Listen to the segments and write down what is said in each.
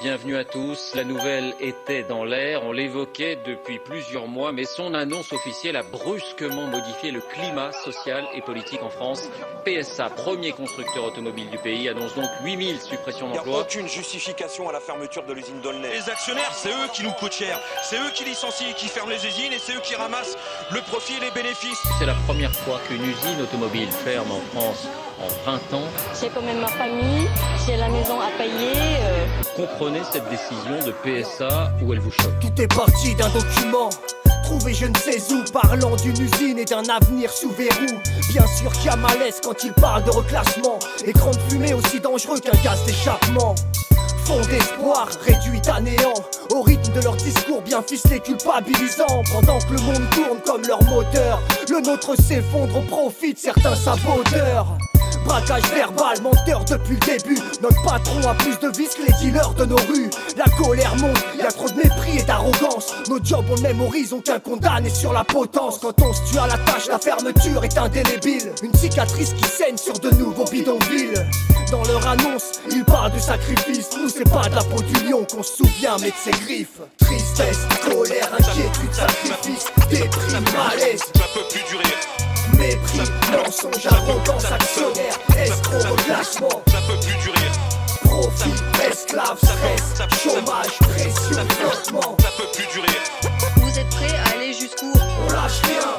Bienvenue à tous. La nouvelle était dans l'air, on l'évoquait depuis plusieurs mois, mais son annonce officielle a brusquement modifié le climat social et politique en France. PSA, premier constructeur automobile du pays, annonce donc 8000 suppressions d'emplois. Il n'y a aucune justification à la fermeture de l'usine d'Aulnay. Les actionnaires, c'est eux qui nous coûtent cher. C'est eux qui licencient, qui ferment les usines et c'est eux qui ramassent le profit et les bénéfices. C'est la première fois qu'une usine automobile ferme en France en 20 ans. J'ai quand même ma famille, j'ai la maison à payer. Comprenez cette décision de PSA où elle vous choque. Tout est parti d'un document trouvé je ne sais où, parlant d'une usine et d'un avenir sous verrou. Bien sûr qu'il y a malaise quand il parle de reclassement. Écran de fumée aussi dangereux qu'un gaz d'échappement. Fond d'espoir réduit à néant, au rythme de leur discours bien ficelé culpabilisant. Pendant que le monde tourne comme leur moteur, le nôtre s'effondre au profit de certains saboteurs. Braquage verbal, menteur depuis le début. Notre patron a plus de vices que les dealers de nos rues. La colère monte, y a trop de mépris et d'arrogance. Nos jobs ont le même horizon qu'un condamné sur la potence. Quand on se tue à la tâche, la fermeture est indélébile. Une cicatrice qui saigne sur de nouveaux bidonvilles. Dans leur annonce, ils parlent de sacrifice. Nous c'est pas de la peau du lion qu'on se souvient mais de ses griffes. Tristesse, colère, inquiétude, sacrifice, déprime, malaise. Ça peut plus durer. Mépris, mensonge, arrogance, actionnaire, escroc, relâchement. Ça peut plus durer. Profit, esclave, stress, chômage, pression, flottement. Ça peut plus durer. Vous êtes prêts à aller jusqu'où? On lâche rien.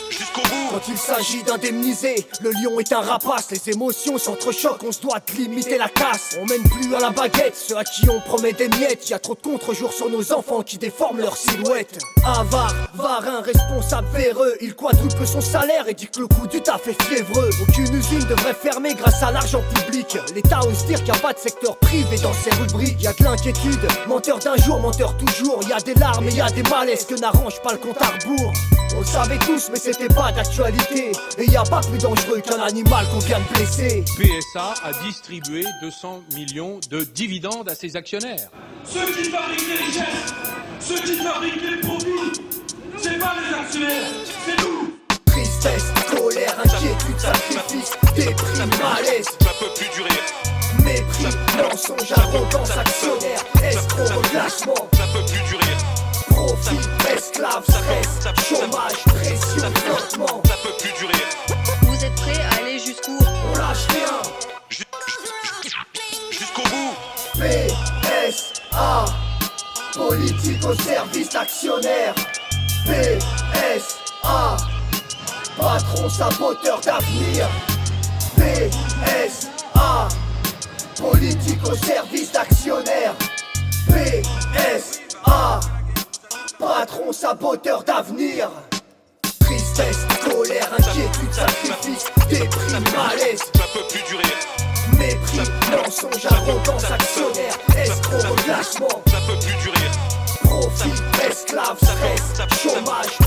Jusqu'au bout. Quand il s'agit d'indemniser, le lion est un rapace. Les émotions s'entrechoquent, on se doit de limiter la casse. On mène plus à la baguette ceux à qui on promet des miettes. Y a trop de contre-jours sur nos enfants qui déforment leur silhouette. Avare, varin, responsable véreux, il quadruple son salaire et dit que le coût du taf est fiévreux. Aucune usine devrait fermer grâce à l'argent public. L'État ose dire qu'il n'y a pas de secteur privé dans ses rubriques. Y a de l'inquiétude, menteur d'un jour, menteur toujours. Y a des larmes et y a des malaises que n'arrange pas le compte à rebours. On le savait tous mais c'était pas d'actualité. Et y a pas plus dangereux qu'un animal qu'on vient de blesser. PSA a distribué 200 millions de dividendes à ses actionnaires. Ceux qui fabriquent les richesses, ceux qui fabriquent les profits, c'est pas les actionnaires, c'est nous. Tristesse, colère, inquiétude, sacrifice, déprime, malaise. Ça peut plus durer. Mépris, mensonge, arrogance, actionnaire, escroc, relâchement. Ça peut plus durer. Profit, esclave, stress, chômage, pression, flottement. Ça peut plus durer. Vous êtes prêts à aller jusqu'où? On lâche rien. Jusqu'au bout. PSA, politique au service d'actionnaires. PSA, patron saboteur d'avenir. PSA, politique au service d'actionnaires. PSA, patron saboteur d'avenir. Tristesse, colère, inquiétude, sacrifice, déprime, malaise. Ça peut plus durer. Mépris, mensonge, arrogance, actionnaire, escroc, relâchement. Ça peut plus durer. Profit, esclave, stress, chômage,